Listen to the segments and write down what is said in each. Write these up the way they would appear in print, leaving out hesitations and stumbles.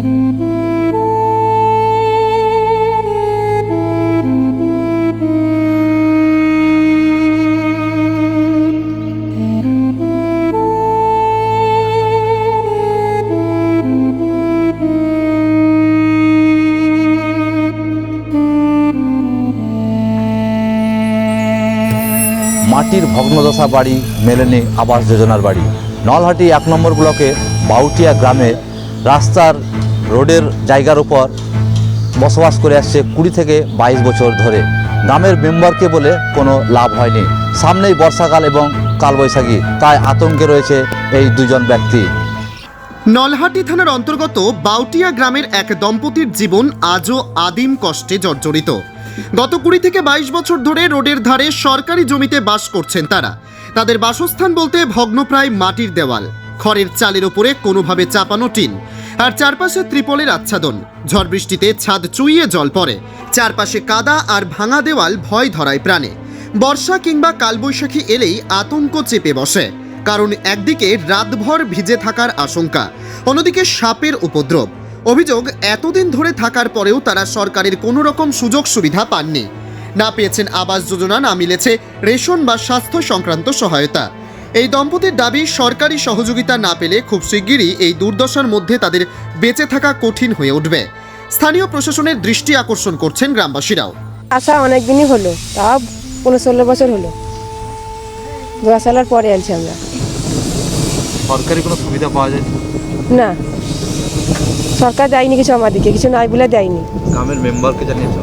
মাটির ভগ্নদশা বাড়ি মেলেনি আবাস যোজনার বাড়ি। নলহাটি 1 নম্বর ব্লকে বাউটিয়া গ্রামে রাস্তার রোডের জায়গার উপর বসবাস করে আসছে 20 থেকে 22 বছর ধরে। গ্রামের মেম্বারকে বলে কোনো লাভ হয়নি। সামনেই বর্ষাকাল এবং কালবৈশাখী, তাই আতঙ্কে রয়েছে এই দুজন ব্যক্তি। নলহাটি থানার অন্তর্গত বাউটিয়া গ্রামের এক দম্পতির জীবন আজও আদিম কষ্টে জর্জরিত। গত 20 থেকে 22 বছর ধরে রোডের ধারে সরকারি জমিতে বাস করছেন তারা। তাদের বাসস্থান বলতে ভগ্নপ্রায় মাটির দেওয়াল, খড়ের চালের উপরে কোনোভাবে চাপানো টিন, আর চারপাশে ত্রিপলের আচ্ছাদন। ঝড় বৃষ্টিতে ছাদ চুইয়ে জল পড়ে, চারপাশে কাদা আর ভাঙা দেওয়াল ভয় ধরায় প্রাণে। বর্ষা কিংবা কালবৈশাখী এলেই আতঙ্ক চেপে বসে, কারণ একদিকে রাতভর ভিজে থাকার আশঙ্কা, অন্যদিকে সাপের উপদ্রব। অভিযোগ, এতদিন ধরে থাকার পরেও তারা সরকারের কোনো রকম সুযোগ সুবিধা পাননি। না পেয়েছেন আবাস যোজনা, না মিলেছে রেশন বা স্বাস্থ্য সংক্রান্ত সহায়তা। এই দম্পতির দাবি, সরকারি সহযোগিতা না পেলে খুব শিগগিরই এই দুর্দশার মধ্যে তাদের বেঁচে থাকা কঠিন হয়ে উঠবে। স্থানীয় প্রশাসনের দৃষ্টি আকর্ষণ করছেন গ্রামবাসীরাও। আশা অনেক দিনই হলো, তাও 15-16 বছর হলো। 2 সালের পরে আনছি আমরা। সরকারি কোনো সুবিধা পাওয়া যায় না, সরকার দেয়নি কিছু, আমাদেরকে কিছু নাই বলে দেয়নি। গ্রামের মেম্বারকে জানিয়েছো?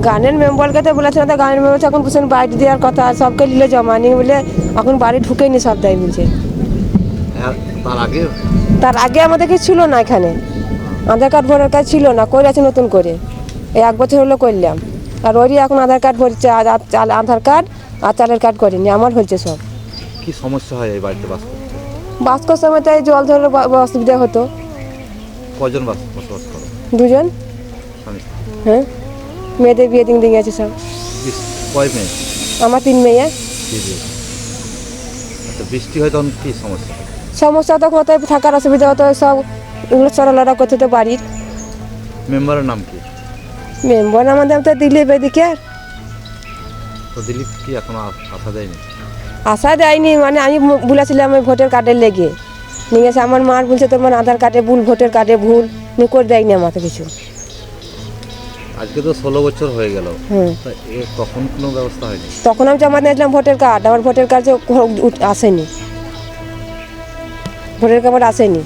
গানের মেম্বারকে তো বলেছে না, গানের মেম্বার এখন কিছু বাড়ি দেওয়ার কথা, সবকে নিলে জমা নিয়ে বলে এখন বাড়ি ঢুকেনি, সব দেয় বলছে। তার আগে আমাদের কিছু ছিল না, এখানে আধার কার্ড ভোটার কার্ড ছিল না, করে আছে নতুন করে, এই 1 বছর হলো করলাম। আর ওরই এখন আধার কার্ড ভরছে, আধার কার্ড আর চালের কার্ড করেনি, আমার হয়েছে সব। কি সমস্যা হয় এই বাড়িতে বাস করতে? বাস করার সময় তাই জল ধরে অসুবিধা হতো। কজন বসবাস করো? 2 জন। হ্যাঁ, মেয়েদের বিয়ে দিন গেছে সব। কয় মেয়ে? আমার 3 মেয়ে। আচ্ছা, বৃষ্টি হয় তখন কি সমস্যা? সমস্যা তো হতো, থাকার অসুবিধা হতো, সব এগুলো চলালড়া করতে হতো বাড়ির। মেম্বারের নাম কি? মেম্বার আমাদের তো দিলীপ এদিকে। তো দিলীপ কি এখনো আশা দেয়নি? আশা দেয়নি, মানে আমি বলেছিলাম ওই ভোটার কার্ডের লেগে নিয়ে গেছে। আমার মার বলছে তোমার আধার কার্ডে ভুল, ভোটার কার্ডে ভুল, নিয়ে করে দেয়নি আমাকে কিছু। আজকে তো 16 বছর হয়ে গেল, তখন কোনো ব্যবস্থা হয়নি? তখন আমি জমা দিয়েছিলাম ভোটার কার্ড, আমার ভোটার কার্ড আসেনি, ভোটার কার্ড আসেনি।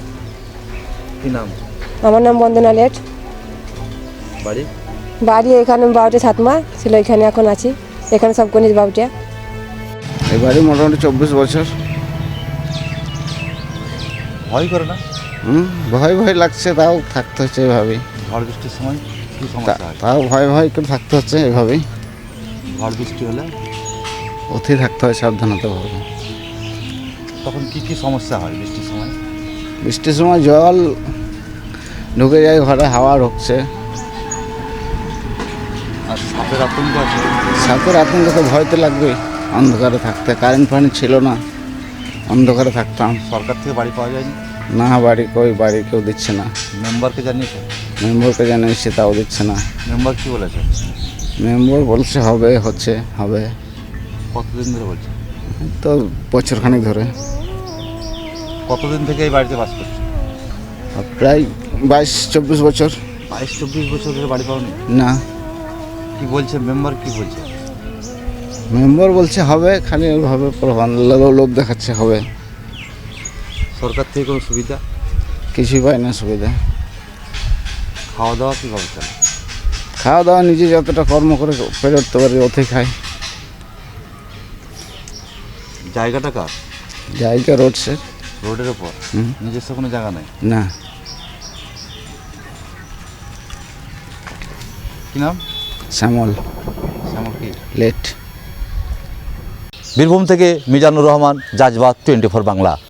কি নাম? আমার নাম বন্দনা লেট। বাড়ি? বাড়ি এখানে বাউটিয়া ছাতমা ছিল, এখানে এখন আছি, এখানে সব কনিস বাউটিয়া। এবারে মোটামুটি 24 বছর। ভয় করে না? ভয় ভয় লাগছে, তাও থাকতে হচ্ছে এভাবেই। ঝড় বৃষ্টির সময় কি সমস্যা হয়? তাও ভয় ভয় করে থাকতে হচ্ছে এভাবেই। ঝড় বৃষ্টি হলে অতি থাকতে হয় সাবধানতাভাবে। তখন কি কি সমস্যা হয় বৃষ্টির সময়? বৃষ্টির সময় জল ঢুকে যায় ঘরে, হাওয়া ঢুকছে। আর সাপের আতঙ্ক আছে? সাপের আতঙ্ক তো ভয় তো লাগবেই, অন্ধকারে থাকতে। কারেন্ট ফারেন্ট ছিল না, অন্ধকারে থাকতাম। সরকার থেকে বাড়ি পাওয়া যায়নি? না, বাড়ি কেউ দিচ্ছে না। মেম্বারকে জানিয়েছে? মেম্বারকে জানিয়েছে, তাও দিচ্ছে না। মেম্বার কি বলেছে? মেম্বার বলছে হবে, হচ্ছে হবে। কতদিন ধরে বলছে? তো বছরখানেক ধরে। কতদিন থেকে এই বাড়িতে বাস করছে? প্রায় 22-24 বছর। 22-24 বছর ধরে বাড়ি পাওনি? না। কি বলছে মেম্বার, কি বলছে? মেম্বার বলছে হবে, খালি হবে, লোভ দেখাচ্ছে হবে। সরকার থেকে কোনো সুবিধা? কিছুই পায় না সুবিধা। খাওয়া দাওয়া কীভাবে চলে? খাওয়া দাওয়া নিজে যতটা কর্ম করে পেরে উঠতে পারি ওতে খাই। জায়গাটা কার? জায়গা রোডসের। রোডের ওপর? নিজস্ব কোনো জায়গা নেই? না। কি নাম? শ্যামল কি লেট। বীরভূম থেকে মিজানুর রহমান, জাজবাত 24 বাংলা।